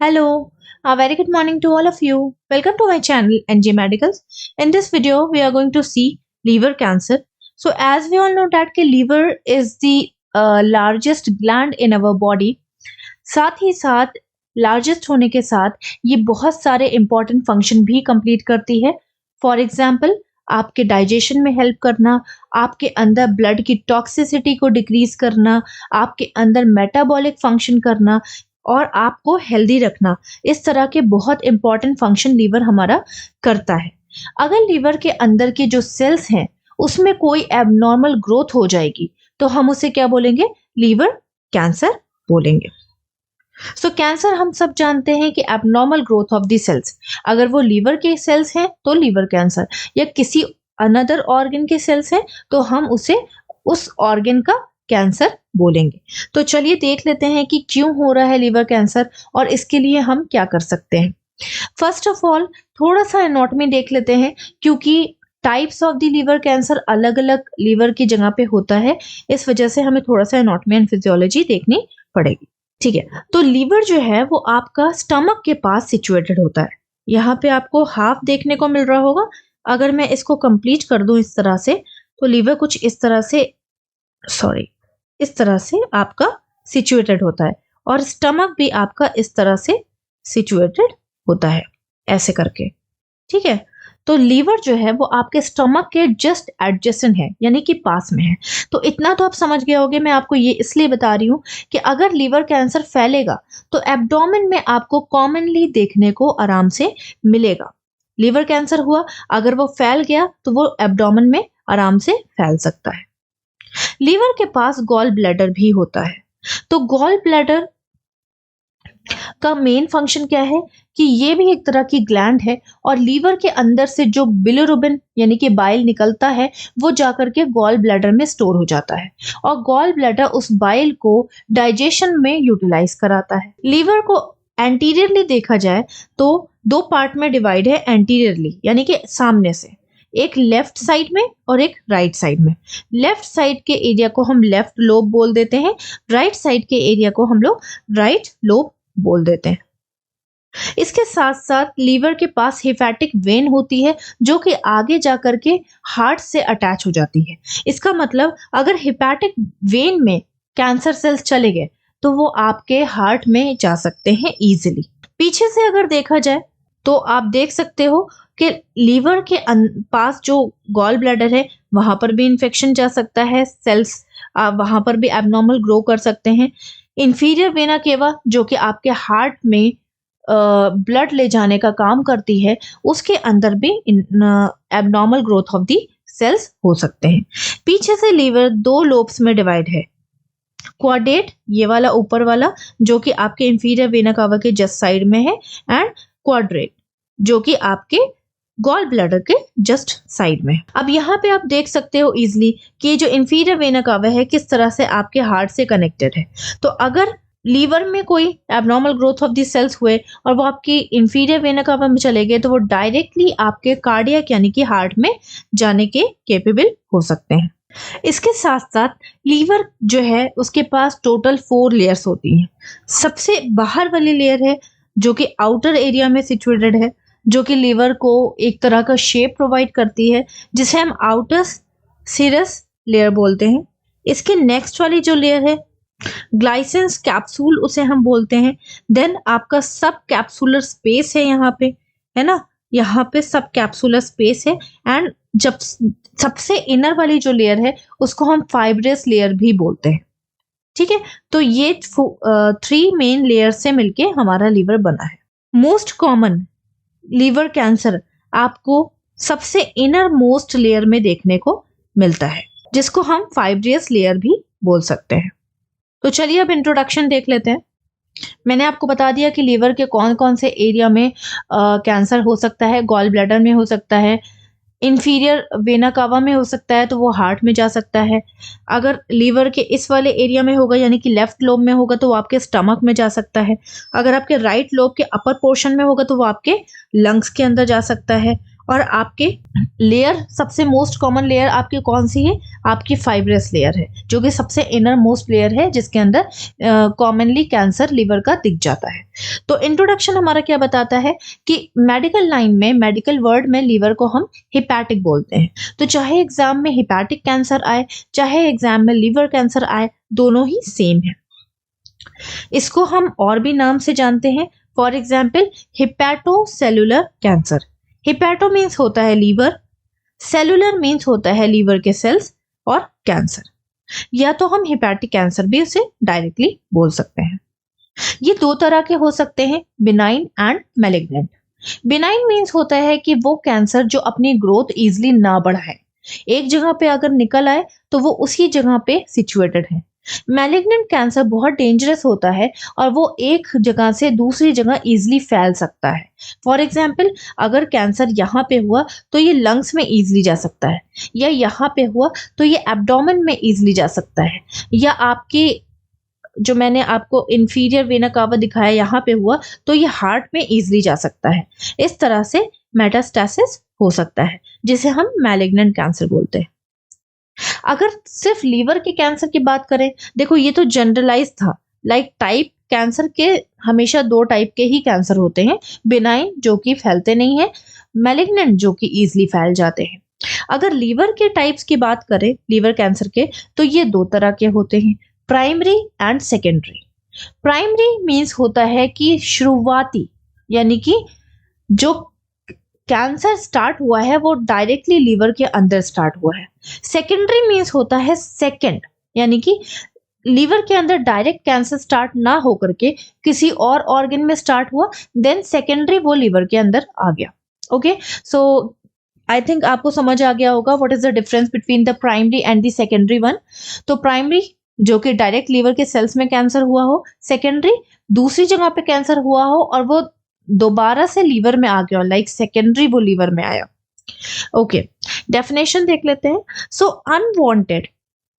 Hello, a very good morning to all of you. Welcome to my channel NG Medicals. In this video, we are going to see liver cancer. So, as we all know that कि liver is the largest gland in our body. साथ ही साथ largest होने के साथ ये बहुत सारे important function भी कंप्लीट करती है। फॉर एग्जाम्पल आपके डाइजेशन में हेल्प करना, आपके अंदर ब्लड की टॉक्सिसिटी को डिक्रीज करना, आपके अंदर मेटाबॉलिक फंक्शन करना और आपको हेल्दी रखना। इस तरह के बहुत इंपॉर्टेंट फंक्शन लीवर हमारा करता है। अगर लीवर के अंदर के जो सेल्स हैं उसमें कोई एबनॉर्मल ग्रोथ हो जाएगी तो हम उसे क्या बोलेंगे? लीवर कैंसर बोलेंगे। सो कैंसर हम सब जानते हैं कि abnormal growth of the cells. अगर वो लीवर के सेल्स हैं तो लीवर कैंसर, या किसी अनदर ऑर्गन के सेल्स हैं तो हम उसे उस ऑर्गन का कैंसर बोलेंगे। तो चलिए देख लेते हैं कि क्यों हो रहा है लीवर कैंसर और इसके लिए हम क्या कर सकते हैं। फर्स्ट ऑफ ऑल थोड़ा सा एनाटॉमी देख लेते हैं, क्योंकि types of the liver cancer अलग अलग लीवर की जगह पे होता है, इस वजह से हमें थोड़ा सा एनाटॉमी एंड फिजियोलॉजी देखनी पड़ेगी। ठीक है, तो लीवर जो है वो आपका स्टमक के पास सिचुएटेड होता है। यहाँ पे आपको हाफ देखने को मिल रहा होगा। अगर मैं इसको कंप्लीट कर दूं इस तरह से, तो लीवर कुछ इस तरह से इस तरह से आपका सिचुएटेड होता है और स्टमक भी आपका इस तरह से सिचुएटेड होता है, ऐसे करके। ठीक है, तो लीवर जो है वो आपके स्टमक के जस्ट एडजेसेंट है, यानी कि पास में है। तो इतना तो आप समझ गए होंगे। मैं आपको ये इसलिए बता रही हूँ कि अगर लीवर कैंसर फैलेगा तो एब्डोमेन में आपको कॉमनली देखने को आराम से मिलेगा। लीवर कैंसर हुआ, अगर वो फैल गया तो वो एब्डोमेन में आराम से फैल सकता है। लीवर के पास गॉल ब्लैडर भी होता है। तो गॉल ब्लैडर का मेन फंक्शन क्या है कि ये भी एक तरह की ग्लैंड है और लीवर के अंदर से जो बिलिरुबिन यानी कि बाइल निकलता है वो जाकर के गॉल ब्लैडर में स्टोर हो जाता है और गॉल ब्लैडर उस बाइल को डाइजेशन में यूटिलाइज कराता है। लीवर को एंटीरियरली देखा जाए तो दो पार्ट में डिवाइड है। एंटीरियरली यानी कि सामने से, एक लेफ्ट साइड में और एक राइट साइड में। लेफ्ट साइड के एरिया को हम लेफ्ट लोब बोल देते हैं, राइट साइड के एरिया को हम लोग राइट लोब बोल देते हैं। इसके साथ साथ लीवर के पास हिपैटिक वेन होती है जो कि आगे जाकर के हार्ट से अटैच हो जाती है। इसका मतलब अगर हिपैटिक वेन में कैंसर सेल्स चले गए तो वो आपके हार्ट में जा सकते हैं इजीली। पीछे से अगर देखा जाए तो आप देख सकते हो कि लीवर के पास जो गॉल ब्लैडर है वहां पर भी इंफेक्शन जा सकता है, सेल्स वहां पर भी एबनॉर्मल ग्रो कर सकते हैं। इंफीरियर वेना केवा जो कि आपके हार्ट में ब्लड ले जाने का काम करती है, उसके अंदर भी abnormal growth of the cells हो सकते हैं। पीछे से लीवर दो लोब्स में डिवाइड है। क्वाड्रेट ये वाला ऊपर वाला जो कि आपके इंफीरियर वेना कावा के जस्ट साइड में है, एंड क्वाड्रेट जो कि आपके गॉल ब्लैडर के जस्ट साइड में। अब यहाँ पे आप देख सकते हो इजिली कि ये जो इंफीरियर वेना कावा है किस तरह से आपके हार्ट से कनेक्टेड है। तो अगर लीवर में कोई abnormal growth of the cells हुए और वो आपकी इंफीरियर वेना कावा में चले गए तो वो डायरेक्टली आपके कार्डियक यानी कि हार्ट में जाने के केपेबल हो सकते हैं। इसके साथ साथ लीवर जो है उसके पास टोटल 4 लेयर्स होती हैं। सबसे बाहर वाली लेयर है जो कि आउटर एरिया में सिचुएटेड है, जो कि लीवर को एक तरह का शेप प्रोवाइड करती है, जिसे हम आउटर सीरस लेयर बोलते हैं। इसके नेक्स्ट वाली जो लेयर है ग्लाइसेंस कैप्सूल उसे हम बोलते हैं। देन आपका सब कैप्सुलर स्पेस है, यहाँ पे है ना, यहाँ पे सब कैप्सुलर स्पेस है। एंड जब सबसे इनर वाली जो लेयर है उसको हम फाइब्रस लेयर भी बोलते हैं। ठीक है, तो ये 3 मेन लेयर से मिलके हमारा लीवर बना है। मोस्ट कॉमन लीवर कैंसर आपको सबसे इनर मोस्ट लेयर में देखने को मिलता है, जिसको हम फाइब्रियस लेयर भी बोल सकते हैं। तो चलिए अब इंट्रोडक्शन देख लेते हैं। मैंने आपको बता दिया कि लीवर के कौन कौन से एरिया में कैंसर हो सकता है। गॉल ब्लैडर में हो सकता है, इंफीरियर वेना कावा में हो सकता है तो वो हार्ट में जा सकता है। अगर लीवर के इस वाले एरिया में होगा यानी कि लेफ्ट लोब में होगा तो वो आपके स्टमक में जा सकता है। अगर आपके राइट लोब के अपर पोर्शन में होगा तो वो आपके लंग्स के अंदर जा सकता है। और आपके लेयर, सबसे मोस्ट कॉमन लेयर आपकी कौन सी है? आपकी फाइब्रस लेयर है, जो कि सबसे इनर मोस्ट लेयर है, जिसके अंदर कॉमनली कैंसर लिवर का दिख जाता है। तो इंट्रोडक्शन हमारा क्या बताता है कि मेडिकल लाइन में, मेडिकल वर्ड में लिवर को हम हिपैटिक बोलते हैं। तो चाहे एग्जाम में हिपैटिक कैंसर आए, चाहे एग्जाम में लिवर कैंसर आए, दोनों ही सेम है। इसको हम और भी नाम से जानते हैं, for example hepatocellular cancer. Hepato means होता है लीवर, सेलुलर मीन्स होता है लीवर के सेल्स, और कैंसर, या तो हम हिपैटिक कैंसर भी उसे डायरेक्टली बोल सकते हैं। ये दो तरह के हो सकते हैं, benign and malignant. Benign means होता है कि वो कैंसर जो अपनी ग्रोथ इजिली ना बढ़ाए, एक जगह पे अगर निकल आए तो वो उसी जगह पे सिचुएटेड है। मैलिग्नेंट कैंसर बहुत डेंजरस होता है और वो एक जगह से दूसरी जगह इजिली फैल सकता है। फॉर एग्जाम्पल, अगर कैंसर यहाँ पे हुआ तो ये लंग्स में इजिली जा सकता है, या यहाँ पे हुआ तो ये एब्डोमेन में इजिली जा सकता है, या आपके जो मैंने आपको इंफीरियर वेना कावा दिखाया यहाँ पे हुआ तो ये हार्ट में इजिली जा सकता है। इस तरह से मेटास्टेसिस हो सकता है, जिसे हम मैलिग्नेंट कैंसर बोलते हैं। अगर सिर्फ लीवर के कैंसर की बात करें, देखो ये तो जनरलाइज था, लाइक टाइप कैंसर के हमेशा दो टाइप के ही कैंसर होते हैं, बिनाइन जो कि फैलते नहीं है, मैलिग्नेंट जो कि इजिली फैल जाते हैं। अगर लीवर के टाइप्स की बात करें, लीवर कैंसर के, तो ये दो तरह के होते हैं, primary and secondary. Primary means होता है कि शुरुआती, यानी कि जो कैंसर स्टार्ट हुआ है वो डायरेक्टली लीवर के अंदर स्टार्ट हुआ है। सेकेंडरी मीन्स होता है सेकेंड, यानी कि लीवर के अंदर डायरेक्ट कैंसर स्टार्ट ना होकर के किसी और ऑर्गन में स्टार्ट हुआ, देन सेकेंडरी वो लीवर के अंदर आ गया। ओके, सो आई थिंक आपको समझ आ गया होगा what is the difference between the primary and the secondary one. तो प्राइमरी जो कि डायरेक्ट लीवर के सेल्स में कैंसर हुआ हो, सेकेंडरी दूसरी जगह पे कैंसर हुआ हो और वो दोबारा से लीवर में आ गया, लाइक सेकेंडरी वो लीवर में आया। ओके, डेफिनेशन देख लेते हैं। सो अनवांटेड,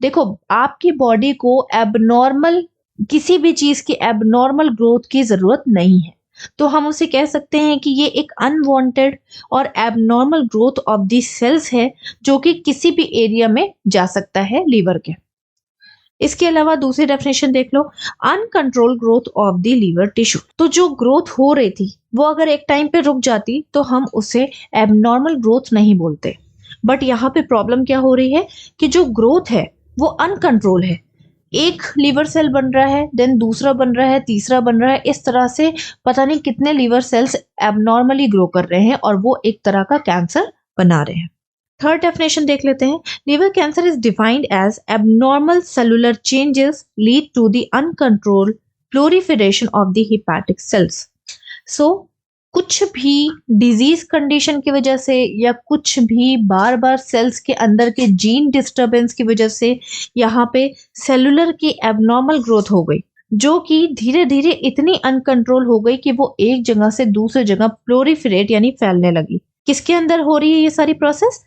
देखो आपकी बॉडी को एबनॉर्मल, किसी भी चीज की एबनॉर्मल ग्रोथ की जरूरत नहीं है, तो हम उसे कह सकते हैं कि ये एक अनवांटेड और abnormal growth of the cells है, जो कि किसी भी एरिया में जा सकता है लीवर के। इसके अलावा दूसरी डेफिनेशन देख लो, uncontrol growth of the liver tissue. तो जो ग्रोथ हो रही थी वो अगर एक टाइम पे रुक जाती तो हम उसे एबनॉर्मल ग्रोथ नहीं बोलते, बट यहाँ पे प्रॉब्लम क्या हो रही है कि जो ग्रोथ है वो अनकंट्रोल है, एक लीवर सेल बन रहा है, देन दूसरा बन रहा है, तीसरा बन रहा है, इस तरह से पता नहीं कितने लीवर सेल्स एबनॉर्मली ग्रो कर रहे हैं और वो एक तरह का कैंसर बना रहे हैं। थर्ड डेफिनेशन देख लेते हैं, liver cancer is defined as abnormal cellular changes lead to the uncontrolled proliferation of the hepatic cells. So कुछ भी डिजीज कंडीशन की वजह से या कुछ भी बार बार सेल्स के अंदर के जीन डिस्टर्बेंस की वजह से यहाँ पे सेलुलर की एबनॉर्मल ग्रोथ हो गई, जो कि धीरे धीरे इतनी अनकंट्रोल हो गई कि वो एक जगह से दूसरी जगह प्लोरिफरेट यानी फैलने लगी। किसके अंदर हो रही है ये सारी प्रोसेस?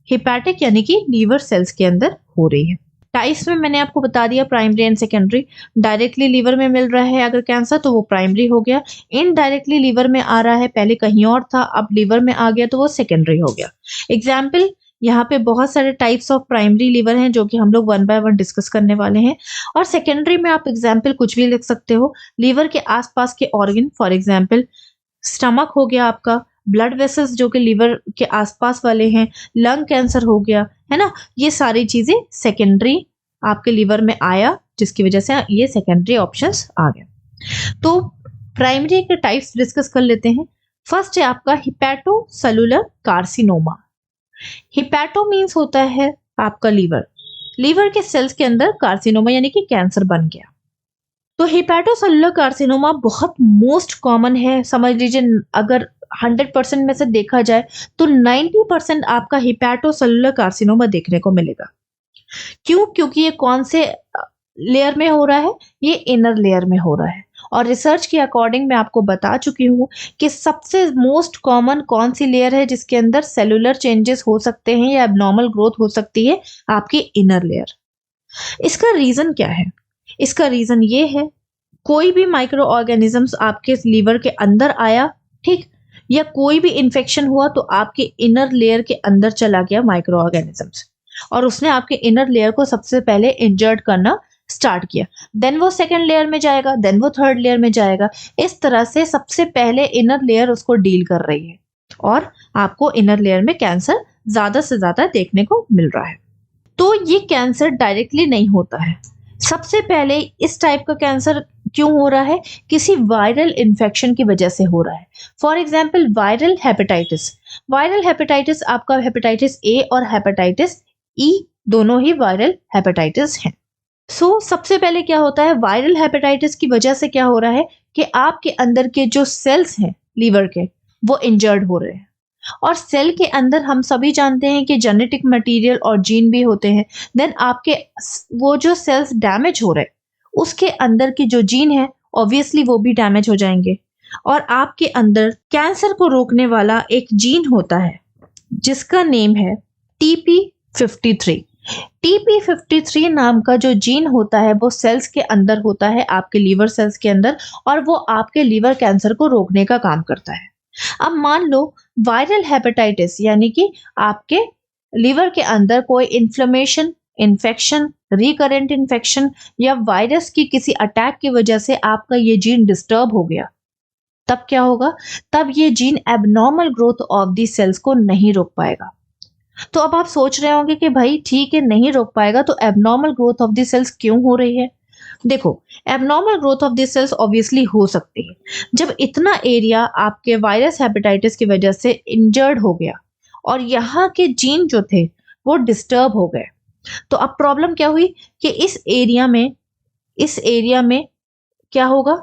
हिपैटिक यानी कि लीवर सेल्स के अंदर हो रही है। टाइप्स में मैंने आपको बता दिया, primary and secondary. Directly liver में मिल रहा है अगर कैंसर तो वो प्राइमरी हो गया, इनडायरेक्टली लीवर में आ रहा है, पहले कहीं और था अब लीवर में आ गया तो वो सेकेंडरी हो गया। एग्जाम्पल, यहाँ पे बहुत सारे टाइप्स ऑफ प्राइमरी लीवर हैं जो कि हम लोग वन बाय वन डिस्कस करने वाले हैं, और सेकेंडरी में आप एग्जाम्पल कुछ भी लिख सकते हो, लीवर के आसपास के ऑर्गन, फॉर एग्जाम्पल स्टमक हो गया आपका, ब्लड वेसल्स जो कि लीवर के आसपास वाले हैं, लंग कैंसर हो गया, है ना, ये सारी चीजें सेकेंडरी आपके लीवर में आया, जिसकी वजह से ये सेकेंडरी ऑप्शंस आ गए। तो प्राइमरी के टाइप्स डिस्कस कर लेते हैं। फर्स्ट है आपका हिपैटोसेलुलर कार्सिनोमा। हिपैटो मीन्स होता है आपका लीवर, लीवर के सेल्स के अंदर कार्सिनोमा यानी कि कैंसर बन गया। तो हिपैटोसेलुलर कार्सिनोमा बहुत मोस्ट कॉमन है, समझ लीजिए अगर 100% में से देखा जाए तो 90% आपका हिपैटोसेलुलर कार्सिनोमा देखने को मिलेगा। क्यों? क्योंकि ये कौन से लेयर में हो रहा है? ये इनर लेयर में हो रहा है, और रिसर्च के अकॉर्डिंग मैं आपको बता चुकी हूँ कि सबसे मोस्ट कॉमन कौन सी लेयर है जिसके अंदर सेलुलर चेंजेस हो सकते हैं या एबनॉर्मल ग्रोथ हो सकती है? आपकी इनर लेयर। इसका रीजन क्या है? इसका रीजन ये है, कोई भी माइक्रो ऑर्गेनिजम्स आपके लीवर के अंदर आया, ठीक, या कोई भी इन्फेक्शन हुआ तो आपके इनर लेयर के अंदर चला गया माइक्रो ऑर्गेनिजम्स और उसने आपके इनर लेयर को सबसे पहले इंजर्ड करना स्टार्ट किया, देन वो सेकंड लेयर में जाएगा, देन वो थर्ड लेयर में जाएगा। इस तरह से सबसे पहले इनर लेयर उसको डील कर रही है और आपको इनर लेयर में कैंसर ज्यादा से ज्यादा देखने को मिल रहा है। तो ये कैंसर डायरेक्टली नहीं होता है। सबसे पहले इस टाइप का कैंसर क्यों हो रहा है? किसी वायरल इन्फेक्शन की वजह से हो रहा है। For example viral hepatitis. Viral hepatitis आपका हेपेटाइटिस ए और हेपेटाइटिस ई दोनों ही वायरल हेपेटाइटिस हैं। सबसे पहले क्या होता है, वायरल हेपेटाइटिस की वजह से क्या हो रहा है कि आपके अंदर के जो सेल्स हैं लीवर के वो इंजर्ड हो रहे हैं। और सेल के अंदर हम सभी जानते हैं कि जेनेटिक मटेरियल और जीन भी होते हैं। देन आपके वो जो सेल्स डैमेज हो रहे हैं उसके अंदर के जो जीन है ऑब्वियसली वो भी डैमेज हो जाएंगे। और आपके अंदर कैंसर को रोकने वाला एक जीन होता है जिसका नेम है TP53। TP53 नाम का जो जीन होता है वो सेल्स के अंदर होता है, आपके लीवर सेल्स के अंदर, और वो आपके लीवर कैंसर को रोकने का काम करता है। अब मान लो वायरल हेपेटाइटिस यानी कि आपके लीवर के अंदर कोई इन्फ्लेमेशन, इन्फेक्शन, रिकरेंट इन्फेक्शन या वायरस की किसी अटैक की वजह से आपका ये जीन डिस्टर्ब हो गया, तब क्या होगा? तब ये gene abnormal growth of the cells को नहीं रोक पाएगा। तो अब आप सोच रहे होंगे कि भाई ठीक है, नहीं रोक पाएगा तो abnormal growth of the cells क्यों हो रही है? देखो, abnormal growth of the cells obviously हो सकती है जब इतना एरिया आपके वायरस हेपेटाइटिस की वजह से इंजर्ड हो गया और यहाँ के जीन जो थे वो डिस्टर्ब हो गए। तो अब प्रॉब्लम क्या हुई कि इस एरिया में क्या होगा?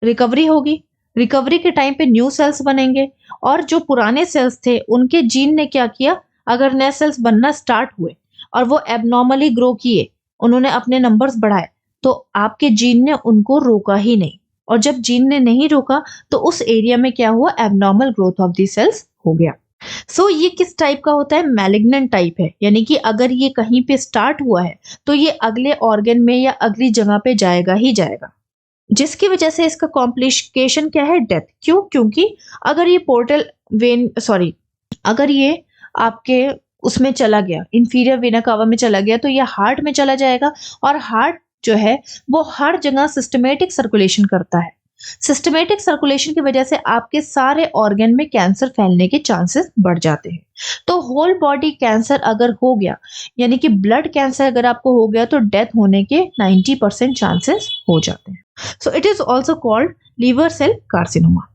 रिकवरी होगी। रिकवरी के टाइम पे न्यू सेल्स बनेंगे और जो पुराने सेल्स थे उनके जीन ने क्या किया, अगर नए सेल्स बनना स्टार्ट हुए और वो एबनॉर्मली ग्रो किए, उन्होंने अपने नंबर्स बढ़ाए, तो आपके जीन ने उनको रोका ही नहीं। और जब जीन ने नहीं रोका तो उस एरिया में क्या हुआ? Abnormal growth of the cells हो गया। ये किस टाइप का होता है? मैलिग्नेंट टाइप है, यानी कि अगर ये कहीं पे स्टार्ट हुआ है तो ये अगले ऑर्गन में या अगली जगह पे जाएगा ही जाएगा, जिसकी वजह से इसका कॉम्प्लिकेशन क्या है? डेथ। क्यों? क्योंकि अगर ये आपके उसमें चला गया, इंफीरियर वेना कावा में चला गया, तो ये हार्ट में चला जाएगा और हार्ट जो है वो हर जगह सिस्टमेटिक सर्कुलेशन करता है। सिस्टमेटिक सर्कुलेशन की वजह से आपके सारे ऑर्गन में कैंसर फैलने के चांसेस बढ़ जाते हैं। तो होल बॉडी कैंसर अगर हो गया, यानी कि ब्लड कैंसर अगर आपको हो गया, तो डेथ होने के 90% चांसेस हो जाते हैं। So it is also called liver cell carcinoma.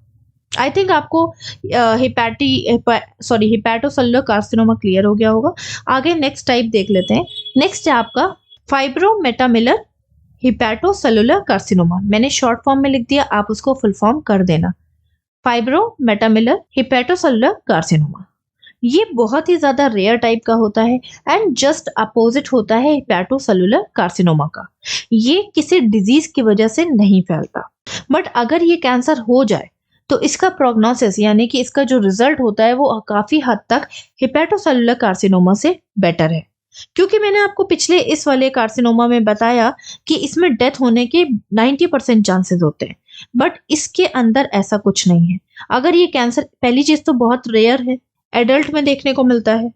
I think आपको हिपैटोसेलुलर कार्सिनोमा क्लियर हो गया होगा। आगे नेक्स्ट टाइप देख लेते हैं। नेक्स्ट है आपका फाइब्रोमेटामिलर हिपैटोसेलुलर कार्सिनोमा। मैंने शॉर्ट फॉर्म में लिख दिया, आप उसको फुल फॉर्म कर देना। फाइब्रोमेटामिलर हिपैटोसेलुलर कार्सिनोमा ये बहुत ही ज्यादा रेयर टाइप का होता है एंड जस्ट अपोजिट होता है हिपैटोसेलुलर कार्सिनोमा का। ये किसी डिजीज की वजह से नहीं फैलता, बट अगर ये कैंसर हो जाए तो इसका प्रोग्नोसिस यानी कि इसका जो रिजल्ट होता है वो काफी हद तक हिपैटोसेलुलर कार्सिनोमा से बेटर है। क्योंकि मैंने आपको पिछले इस वाले कार्सिनोमा में बताया कि इसमें डेथ होने के 90% चांसेस होते हैं, बट इसके अंदर ऐसा कुछ नहीं है। अगर ये कैंसर, पहली चीज तो बहुत रेयर है, एडल्ट में देखने को मिलता है,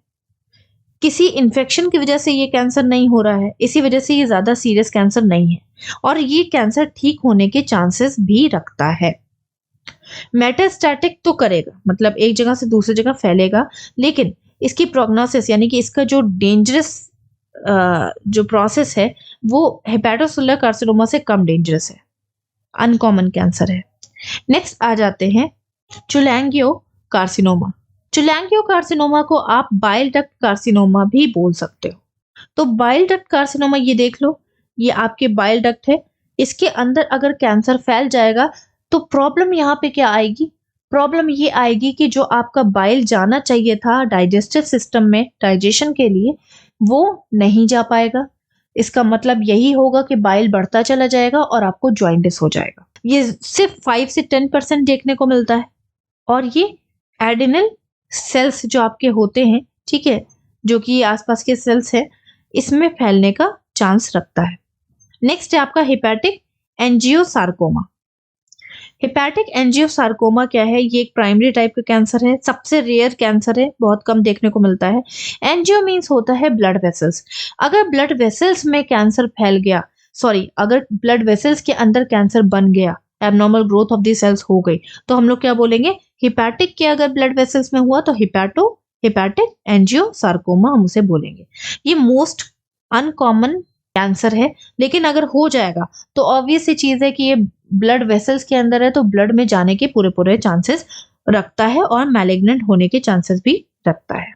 किसी इन्फेक्शन की वजह से ये कैंसर नहीं हो रहा है, इसी वजह से ये ज्यादा सीरियस कैंसर नहीं है और ये कैंसर ठीक होने के चांसेस भी रखता है। मेटास्टैटिक तो करेगा, मतलब एक जगह से दूसरी जगह फैलेगा, लेकिन इसकी प्रोग्नोसिस यानी कि इसका जो डेंजरस जो प्रोसेस है वो हेपेटोसेलुलर कार्सिनोमा से कम डेंजरस है, अनकॉमन कैंसर है। नेक्स्ट आ जाते हैं चुलैंगियो कार्सिनोमा। चुलैंगियो कार्सिनोमा को आप बाइल डक्ट कार्सिनोमा भी बोल सकते हो। तो बाइल डक्ट कार्सिनोमा ये देख लो, ये आपके बाइल डक्ट है, इसके अंदर अगर कैंसर फैल जाएगा तो प्रॉब्लम यहाँ पे क्या आएगी? प्रॉब्लम ये आएगी कि जो आपका बाइल जाना चाहिए था डाइजेस्टिव सिस्टम में डाइजेशन के लिए, वो नहीं जा पाएगा। इसका मतलब यही होगा कि बाइल बढ़ता चला जाएगा और आपको जॉइंटिस हो जाएगा। ये सिर्फ 5 से 10% देखने को मिलता है और ये एडिनल सेल्स जो आपके होते हैं, ठीक है, जो कि आसपास के सेल्स है, इसमें फैलने का चांस रखता है। नेक्स्ट है आपका हिपैटिक एंजियोसार्कोमा। हेपेटिक एंजियोसार्कोमा क्या है? ये एक प्राइमरी टाइप का कैंसर है, सबसे रेयर कैंसर है, बहुत कम देखने को मिलता है। एंजियो मीन्स होता है ब्लड वेसल्स। अगर ब्लड वेसल्स में कैंसर फैल गया, सॉरी, अगर ब्लड वेसल्स के अंदर कैंसर बन गया, abnormal growth of the cells हो गई, तो हम लोग क्या बोलेंगे? हेपेटिक के अगर ब्लड वेसल्स में हुआ तो हेपेटिक एंजियोसार्कोमा हम उसे बोलेंगे। ये मोस्ट अनकॉमन कैंसर है, लेकिन अगर हो जाएगा तो ऑब्वियस सी चीज है कि ये ब्लड वेसल्स के अंदर है, तो ब्लड में जाने के पूरे चांसेस रखता है और मैलिग्नेंट होने के चांसेस भी रखता है।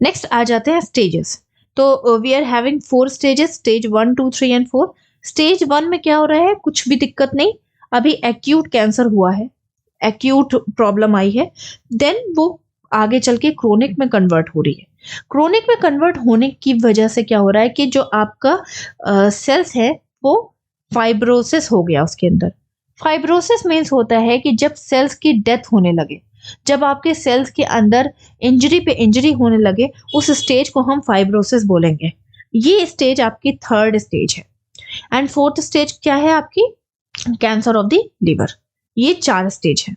नेक्स्ट आ जाते हैं स्टेजेस। तो we are having 4 stages, stage 1, 2, 3 and 4। Stage 1 में क्या हो रहा है? कुछ भी दिक्कत नहीं, अभी एक्यूट कैंसर हुआ है, एक्यूट प्रॉब्लम आई है, देन वो आगे चल के क्रोनिक में कन्वर्ट हो रही है। क्रोनिक में कन्वर्ट होने की वजह से क्या हो रहा है कि जो आपका सेल्स है वो फाइब्रोसिस हो गया उसके अंदर। फाइब्रोसिस मीन्स होता है कि जब सेल्स की डेथ होने लगे, जब आपके सेल्स के अंदर इंजरी पे इंजरी होने लगे, उस स्टेज को हम फाइब्रोसिस बोलेंगे। ये स्टेज आपकी 3rd स्टेज है। एंड 4th स्टेज क्या है आपकी? Cancer of the liver. ये 4 स्टेज है।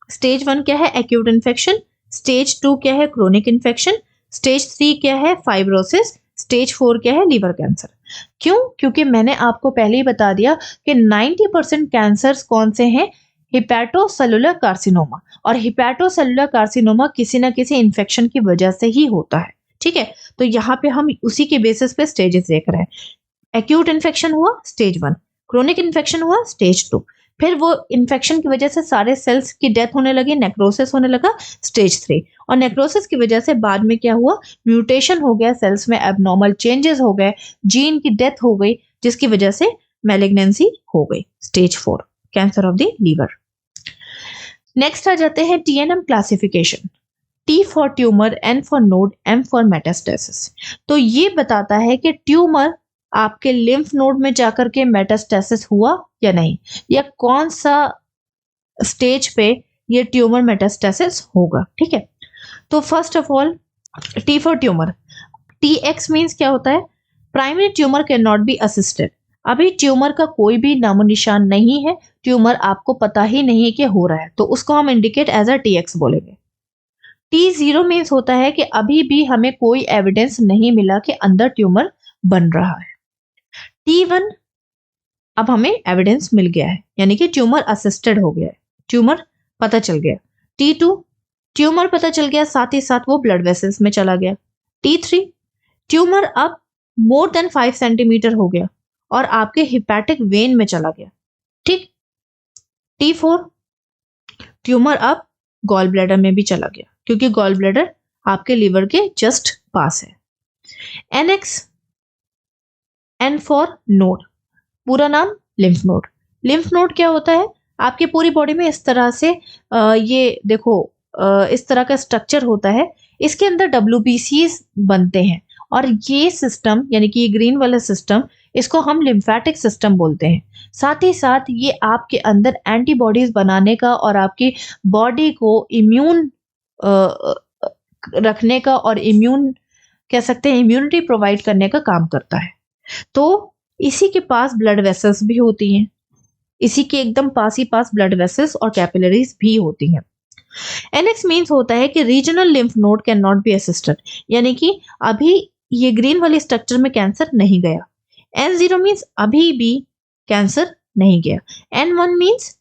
स्टेज 1 क्या है? Acute infection. स्टेज 2 क्या है? Chronic infection. स्टेज 3 क्या है? फाइब्रोसिस। स्टेज 4 क्या है? Liver cancer. क्यों? क्योंकि मैंने आपको पहले ही बता दिया कि 90% कैंसर्स कौन से हैं? Hepatocellular carcinoma. और हिपैटोसेलुलर कार्सिनोमा किसी ना किसी इन्फेक्शन की वजह से ही होता है। ठीक है, तो यहाँ पे हम उसी के बेसिस पे स्टेजेस देख रहे हैं। एक्यूट इन्फेक्शन हुआ, स्टेज 1। क्रोनिक इन्फेक्शन हुआ, स्टेज 2। फिर वो इन्फेक्शन की वजह से सारे सेल्स की डेथ होने लगी, नेक्रोसिस होने लगा, स्टेज 3। और नेक्रोसिस की वजह से बाद में क्या हुआ? म्यूटेशन हो गया, सेल्स में एबनॉर्मल चेंजेस हो गए, जीन की डेथ हो गई, जिसकी वजह से मैलिग्नेंसी हो गई, stage 4, cancer of the liver. Next आ जाते हैं TNM classification. T for tumour, N for node, M for metastasis. तो ये बताता है कि ट्यूमर आपके लिम्फ नोड में जाकर के मेटास्टेसिस हुआ या नहीं, या कौन सा स्टेज पे ये ट्यूमर मेटास्टेसिस होगा। ठीक है, तो first of all T for tumour. TX means क्या होता है? Primary tumour can not be assisted. अभी ट्यूमर का कोई भी नामो निशान नहीं है, ट्यूमर आपको पता ही नहीं है कि हो रहा है, तो उसको हम इंडिकेट एज अ TX बोलेंगे। T0 मीन्स होता है कि अभी भी हमें कोई एविडेंस नहीं मिला कि अंदर ट्यूमर बन रहा है। T1 अब हमें एविडेंस मिल गया है, यानी कि ट्यूमर असिस्टेड हो गया है, ट्यूमर पता चल गया। T2 ट्यूमर पता चल गया, साथ ही साथ वो ब्लड वेसल्स में चला गया। T3 ट्यूमर अब मोर देन 5 सेंटीमीटर हो गया और आपके हिपैटिक वेन में चला गया। ठीक। T4 ट्यूमर अब गॉल ब्लैडर में भी चला गया, क्योंकि गॉल ब्लैडर आपके लीवर के जस्ट पास है। NX, N फॉर नोड, पूरा नाम लिम्फ नोड। लिम्फ नोड क्या होता है? आपके पूरी बॉडी में इस तरह से ये देखो इस तरह का स्ट्रक्चर होता है, इसके अंदर WBCs बनते हैं, और ये सिस्टम यानी कि ये ग्रीन वाला सिस्टम, इसको हम लिम्फेटिक सिस्टम बोलते हैं। साथ ही साथ ये आपके अंदर एंटीबॉडीज बनाने का और आपकी बॉडी को इम्यून रखने का और इम्यून कह सकते हैं इम्यूनिटी प्रोवाइड करने का काम करता है। तो इसी के पास ब्लड वेसल्स भी होती हैं, इसी के एकदम पास ही पास ब्लड वेसल्स और कैपिलरीज भी होती हैं। NX मीन्स होता है कि regional lymph node can not be assisted, यानी कि अभी ये ग्रीन वाली स्ट्रक्चर में कैंसर नहीं गया। N0 मीन्स अभी भी कैंसर नहीं गया। N1 means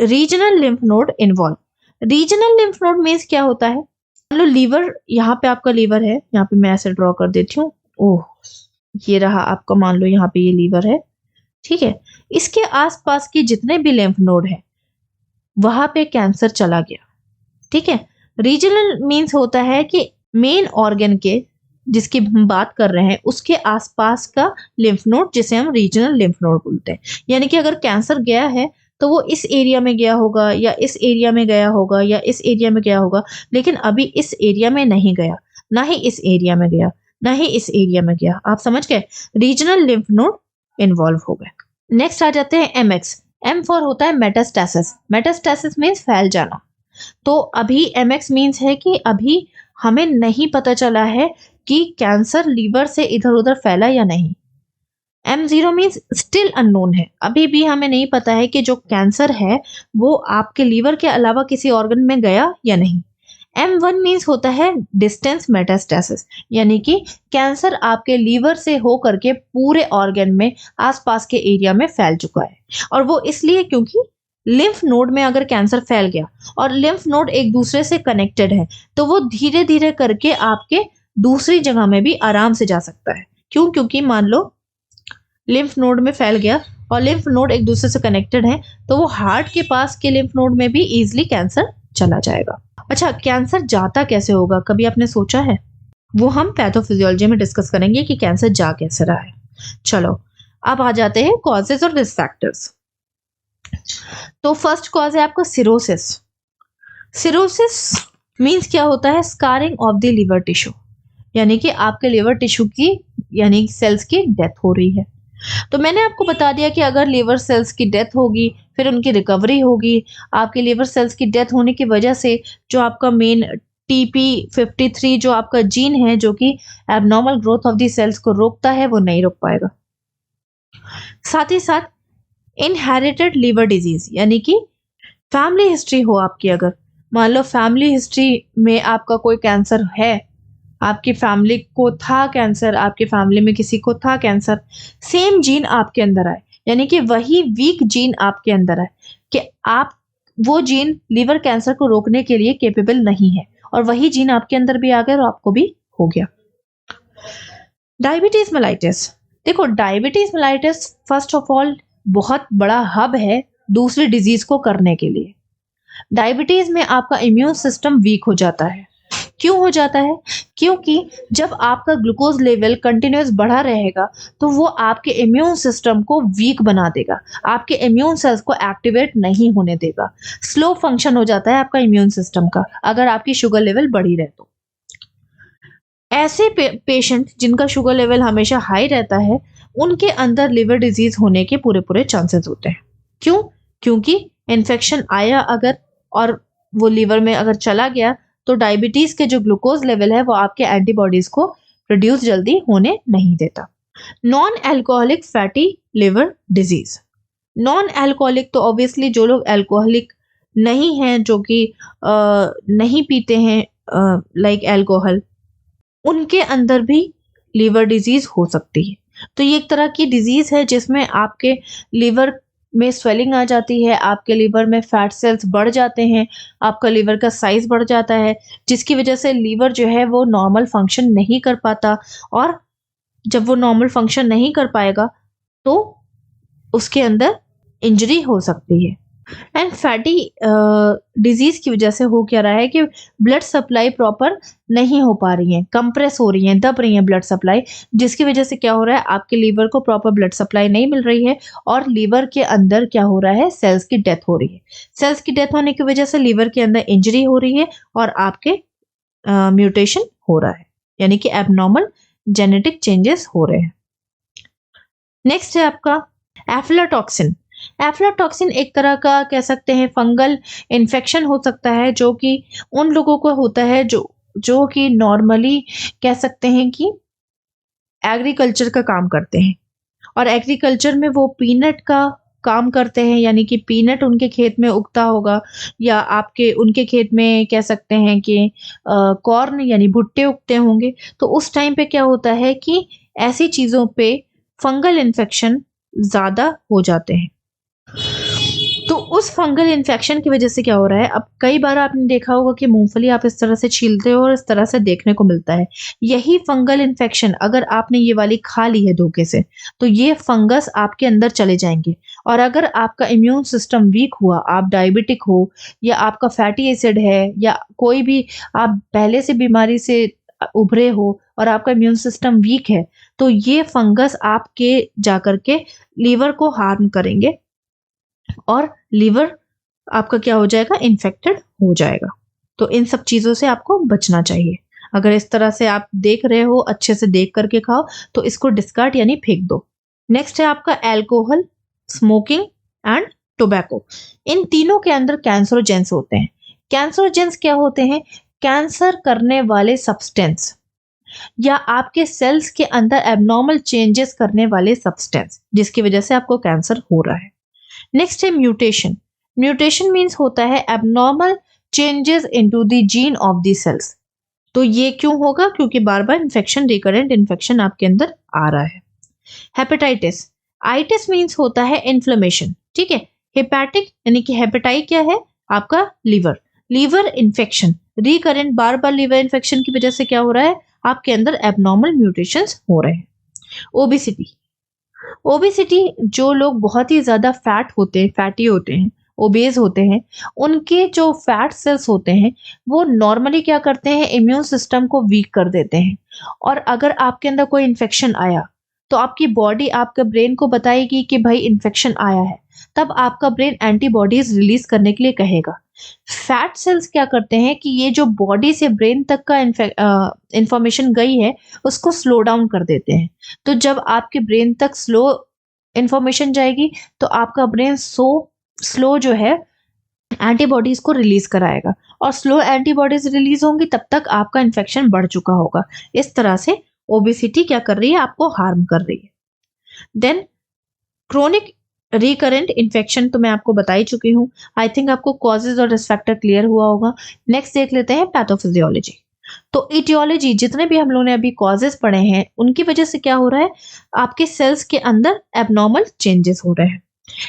regional lymph node involve. Regional lymph node means क्या होता है? मान लो लीवर, यहाँ पे आपका लीवर है, यहाँ पे मैं ऐसे ड्रॉ कर देती हूँ। ओह, ये रहा आपका, मान लो यहाँ पे ये लीवर है। ठीक है, इसके आसपास के जितने भी लिम्फ नोड है वहां पे कैंसर चला गया। ठीक है, रीजनल मीन्स होता है कि मेन ऑर्गन के जिसकी हम बात कर रहे हैं उसके आसपास का लिम्फ नोड, जिसे हम रीजनल लिम्फ नोड बोलते हैं। यानी कि अगर कैंसर गया है तो वो इस एरिया में गया होगा, या इस एरिया में गया होगा, या इस एरिया में गया होगा, लेकिन अभी इस एरिया में नहीं गया, ना ही इस एरिया में गया, ना ही इस एरिया में गया। आप समझ गए? रीजनल लिम्फ नोड इन्वॉल्व हो गए। नेक्स्ट आ जाते हैं MX। M फॉर होता है मेटास्टेसिस। मेटास्टेसिस मीन्स फैल जाना। तो अभी MX मीन्स है कि अभी हमें नहीं पता चला है कि कैंसर लीवर से इधर उधर फैला या नहीं। M0 मीन्स स्टिल अननोन है, अभी भी हमें नहीं पता है कि जो कैंसर है वो आपके लीवर के अलावा किसी ऑर्गन में गया या नहीं। M1 मीन्स होता है डिस्टेंस मेटास्टेसिस, यानी कि कैंसर आपके लीवर से होकर के पूरे ऑर्गन में आसपास के एरिया में फैल चुका है। और वो इसलिए क्योंकि लिम्फ नोड में अगर कैंसर फैल गया और लिम्फ नोड एक दूसरे से कनेक्टेड है तो वो धीरे धीरे करके आपके दूसरी जगह में भी आराम से जा सकता है। क्यों? क्योंकि मान लो लिम्फ नोड में फैल गया और लिम्फ नोड एक दूसरे से कनेक्टेड है तो वो हार्ट के पास के लिम्फ नोड में भी इजीली कैंसर चला जाएगा। अच्छा, कैंसर जाता कैसे होगा, कभी आपने सोचा है? वो हम पैथोफिजियोलॉजी में डिस्कस करेंगे कि कैंसर जा कैसे रहा है। चलो अब आ जाते हैं कॉजेज और रिस्क फैक्टर्स। तो फर्स्ट कॉज है आपका सिरोसिस। सिरोसिस मीन्स क्या होता है? Scarring of the liver tissue, यानी कि आपके लिवर टिश्यू की यानी सेल्स की डेथ हो रही है। तो मैंने आपको बता दिया कि अगर लिवर सेल्स की डेथ होगी फिर उनकी रिकवरी होगी। आपके लिवर सेल्स की डेथ होने की वजह से जो आपका मेन TP53 जो आपका जीन है जो कि abnormal growth of the cells को रोकता है वो नहीं रोक पाएगा। साथ ही साथ इनहेरिटेड लिवर डिजीज, यानी कि फैमिली हिस्ट्री हो आपकी, अगर मान लो फैमिली हिस्ट्री में आपका कोई कैंसर है, आपकी फैमिली को था कैंसर, आपकी फैमिली में किसी को था कैंसर, सेम जीन आपके अंदर आए, यानी कि वही वीक जीन आपके अंदर आए कि आप वो जीन लिवर कैंसर को रोकने के लिए केपेबल नहीं है और वही जीन आपके अंदर भी आ गया और आपको भी हो गया। डायबिटीज मेलाइटिस, देखो diabetes mellitus first of all बहुत बड़ा हब है दूसरी डिजीज को करने के लिए। डायबिटीज में आपका इम्यून सिस्टम वीक हो जाता है। क्यों हो जाता है? क्योंकि जब आपका ग्लूकोज लेवल कंटिन्यूस बढ़ा रहेगा तो वो आपके इम्यून सिस्टम को वीक बना देगा, आपके इम्यून सेल्स को एक्टिवेट नहीं होने देगा। स्लो फंक्शन हो जाता है आपका इम्यून सिस्टम का अगर आपकी शुगर लेवल बढ़ी रहे तो। ऐसे पेशेंट जिनका शुगर लेवल हमेशा हाई रहता है उनके अंदर लिवर डिजीज होने के पूरे पूरे चांसेस होते हैं। क्यों? क्योंकि इन्फेक्शन आया अगर और वो लिवर में अगर चला गया तो डायबिटीज के जो ग्लूकोज लेवल है वो आपके एंटीबॉडीज को प्रोड्यूस जल्दी होने नहीं देता। Non alcoholic fatty liver disease. Non alcoholic तो ऑब्वियसली जो लोग अल्कोहलिक नहीं हैं, जो कि नहीं पीते हैं लाइक अल्कोहल, उनके अंदर भी लिवर डिजीज हो सकती है। तो ये एक तरह की डिजीज है जिसमें आपके लिवर में स्वेलिंग आ जाती है, आपके लिवर में फैट सेल्स बढ़ जाते हैं, आपका लिवर का साइज बढ़ जाता है, जिसकी वजह से लिवर जो है वो नॉर्मल फंक्शन नहीं कर पाता और जब वो नॉर्मल फंक्शन नहीं कर पाएगा तो उसके अंदर इंजरी हो सकती है। एंड फैटी डिजीज की वजह से हो क्या रहा है कि ब्लड सप्लाई प्रॉपर नहीं हो पा रही है, कंप्रेस हो रही है, दब रही है ब्लड सप्लाई, जिसकी वजह से क्या हो रहा है आपके लीवर को प्रॉपर ब्लड सप्लाई नहीं मिल रही है और लीवर के अंदर क्या हो रहा है, सेल्स की डेथ हो रही है। सेल्स की डेथ होने की वजह से लीवर के अंदर इंजरी हो रही है और आपके म्यूटेशन हो रहा है, यानी कि एबनॉर्मल जेनेटिक चेंजेस हो रहे हैं। नेक्स्ट है आपका एफ्लाटॉक्सिन। एफ्लाटॉक्सिन एक तरह का कह सकते हैं फंगल इन्फेक्शन हो सकता है जो कि उन लोगों को होता है जो कि नॉर्मली कह सकते हैं कि एग्रीकल्चर का काम करते हैं और एग्रीकल्चर में वो पीनट का काम करते हैं, यानी कि पीनट उनके खेत में उगता होगा या आपके उनके खेत में कह सकते हैं कि कॉर्न यानी भुट्टे उगते होंगे। तो उस टाइम पे क्या होता है कि ऐसी चीज़ों पे फंगल इन्फेक्शन ज़्यादा हो जाते हैं। तो उस फंगल इन्फेक्शन की वजह से क्या हो रहा है, अब कई बार आपने देखा होगा कि मूंगफली आप इस तरह से छीलते हो और इस तरह से देखने को मिलता है। यही फंगल इन्फेक्शन अगर आपने ये वाली खा ली है धोखे से तो ये फंगस आपके अंदर चले जाएंगे और अगर आपका इम्यून सिस्टम वीक हुआ, आप डायबिटिक हो या आपका फैटी एसिड है या कोई भी आप पहले से बीमारी से उभरे हो और आपका इम्यून सिस्टम वीक है तो ये फंगस आपके जाकर के लीवर को हार्म करेंगे और लिवर आपका क्या हो जाएगा, इन्फेक्टेड हो जाएगा। तो इन सब चीज़ों से आपको बचना चाहिए। अगर इस तरह से आप देख रहे हो, अच्छे से देख करके खाओ तो इसको डिस्कार्ड यानी फेंक दो। नेक्स्ट है आपका अल्कोहल, स्मोकिंग एंड टोबैको। इन तीनों के अंदर कैंसरोजेंस होते हैं। कैंसरोजेंस क्या होते हैं? कैंसर करने वाले सब्सटेंस। या आपके सेल्स के अंदर एबनॉर्मल चेंजेस करने वाले सब्सटेंस जिसकी वजह से आपको कैंसर हो रहा है। नेक्स्ट है म्यूटेशन। म्यूटेशन मीन्स होता है abnormal changes into the gene of the cells. तो ये क्यों होगा? क्योंकि बार बार इन्फेक्शन, रिकरेंट इन्फेक्शन आपके अंदर आ रहा है। हेपेटाइटिस। आइटिस मीन्स होता है इन्फ्लेमेशन, ठीक है। हेपेटिक यानी कि हेपेटाइट क्या है? आपका लीवर इन्फेक्शन, रिकरेंट बार बार लीवर इन्फेक्शन की वजह से क्या हो रहा है? आपके अंदर एबनॉर्मल म्यूटेशंस हो रहे हैं। ओबेसिटी, जो लोग बहुत ही ज्यादा फैटी होते हैं, ओबेज होते हैं, उनके जो फैट सेल्स होते हैं वो नॉर्मली क्या करते हैं? इम्यून सिस्टम को वीक कर देते हैं। और अगर आपके अंदर कोई इन्फेक्शन आया तो आपकी बॉडी आपके ब्रेन को बताएगी कि भाई इन्फेक्शन आया है, तब आपका ब्रेन एंटीबॉडीज रिलीज करने के लिए कहेगा। फैट सेल्स क्या करते हैं कि ये जो बॉडी से ब्रेन तक का इंफॉर्मेशन गई है उसको स्लो डाउन कर देते हैं। तो जब आपके ब्रेन तक स्लो इंफॉर्मेशन जाएगी तो आपका ब्रेन स्लो जो है एंटीबॉडीज को रिलीज कराएगा, और स्लो एंटीबॉडीज रिलीज होंगी तब तक आपका इन्फेक्शन बढ़ चुका होगा। इस तरह से ओबेसिटी क्या कर रही है? आपको हार्म कर रही है। देन क्रोनिक रिकरेंट इन्फेक्शन तो मैं आपको बता ही चुकी हूँ। आई थिंक आपको कॉजेज और रिस्क फैक्टर क्लियर हुआ होगा। नेक्स्ट देख लेते हैं पैथोफिजियोलॉजी। तो इटियोलॉजी, जितने भी हम लोगों ने अभी कॉजेज पढ़े हैं उनकी वजह से क्या हो रहा है? आपके सेल्स के अंदर एबनॉर्मल चेंजेस हो रहे हैं।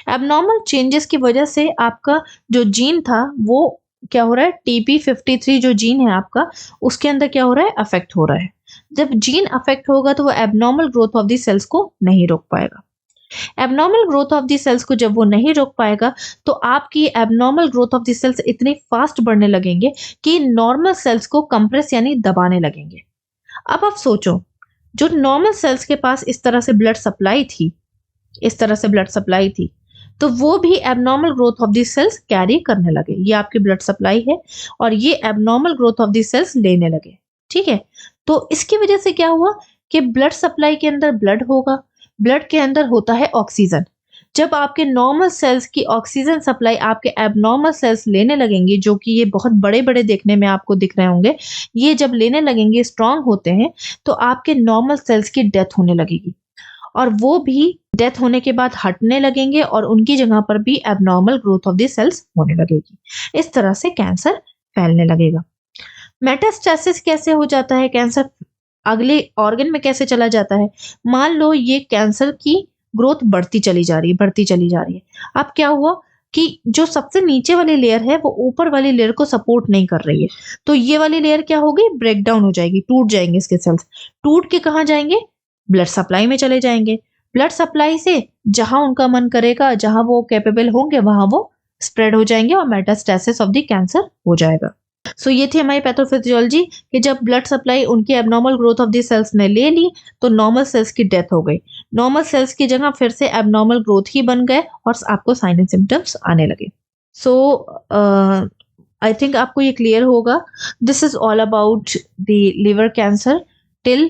एबनॉर्मल चेंजेस की वजह से आपका जो जीन था वो क्या हो रहा है? TP53 जो जीन है आपका, उसके अंदर क्या हो रहा है? अफेक्ट हो रहा है। जब जीन अफेक्ट होगा तो वो abnormal growth of the cells को नहीं रोक पाएगा। Abnormal growth of the cells को जब वो नहीं रोक पाएगा तो आपकी abnormal growth of the cells इतनी फास्ट बढ़ने लगेंगे कि नॉर्मल सेल्स को कंप्रेस यानी दबाने लगेंगे। अब आप सोचो, जो नॉर्मल सेल्स के पास इस तरह से ब्लड सप्लाई थी, तो वो भी abnormal growth of the cells carry करने लगे। ये आपकी ब्लड सप्लाई है और ये abnormal growth of the cells लेने लगे, ठीक है। तो इसकी वजह से क्या हुआ कि ब्लड सप्लाई के अंदर ब्लड होगा, ब्लड के अंदर होता है ऑक्सीजन। जब आपके नॉर्मल सेल्स की ऑक्सीजन सप्लाई आपके एबनॉर्मल सेल्स लेने लगेंगे, जो कि ये बहुत बड़े बड़े देखने में आपको दिख रहे होंगे, ये जब लेने लगेंगे, स्ट्रांग होते हैं, तो आपके नॉर्मल सेल्स की डेथ होने लगेगी और वो भी डेथ होने के बाद हटने लगेंगे और उनकी जगह पर भी abnormal growth of the cells होने लगेगी। इस तरह से कैंसर फैलने लगेगा। मेटास्टेसिस कैसे हो जाता है? कैंसर अगले ऑर्गन में कैसे चला जाता है? मान लो ये कैंसर की ग्रोथ बढ़ती चली जा रही है। अब क्या हुआ कि जो सबसे नीचे वाली लेयर है वो ऊपर वाली लेयर को सपोर्ट नहीं कर रही है, तो ये वाली लेयर क्या होगी? ब्रेक डाउन हो जाएगी, टूट जाएंगे इसके सेल्स। टूट के कहाँ जाएंगे? ब्लड सप्लाई में चले जाएंगे। ब्लड सप्लाई से जहां उनका मन करेगा, जहां वो कैपेबल होंगे, वहां वो स्प्रेड हो जाएंगे और मेटास्टेसिस ऑफ द कैंसर हो जाएगा। सो ये थी हमारी पैथोफिजियोलॉजी कि जब ब्लड सप्लाई उनकी abnormal growth of the cells ने ले ली तो नॉर्मल सेल्स की डेथ हो गई। नॉर्मल सेल्स की जगह फिर से एबनॉर्मल ग्रोथ ही बन गए और आपको साइन एंड सिम्टम्स आने लगे। सो आई थिंक आपको ये क्लियर होगा। This is all about the liver cancer till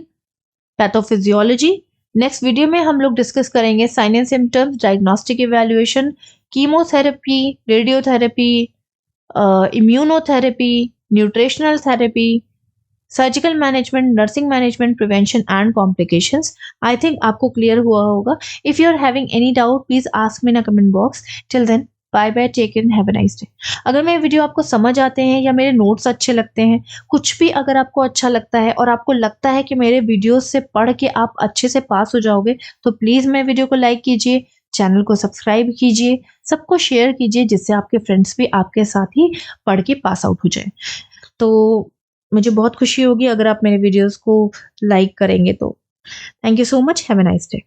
pathophysiology. Next video में हम लोग डिस्कस करेंगे sign and symptoms, diagnostic evaluation, chemotherapy, radiotherapy, immunotherapy, nutritional therapy, surgical management, nursing management, prevention and complications. I think आपको clear हुआ होगा। If you are having any doubt please ask me in a comment box. Till then bye bye, take care, have a nice day. अगर मेरे video आपको समझ आते हैं या मेरे नोट्स अच्छे लगते हैं, कुछ भी अगर आपको अच्छा लगता है और आपको लगता है कि मेरे वीडियोस से पढ़ के आप अच्छे से पास हो जाओगे, तो प्लीज मेरे वीडियो को लाइक कीजिए, चैनल को सब्सक्राइब कीजिए, सबको शेयर कीजिए, जिससे आपके फ्रेंड्स भी आपके साथ ही पढ़ के पास आउट हो जाए। तो मुझे बहुत खुशी होगी अगर आप मेरे वीडियोस को लाइक करेंगे तो। Thank you so much, have a nice day.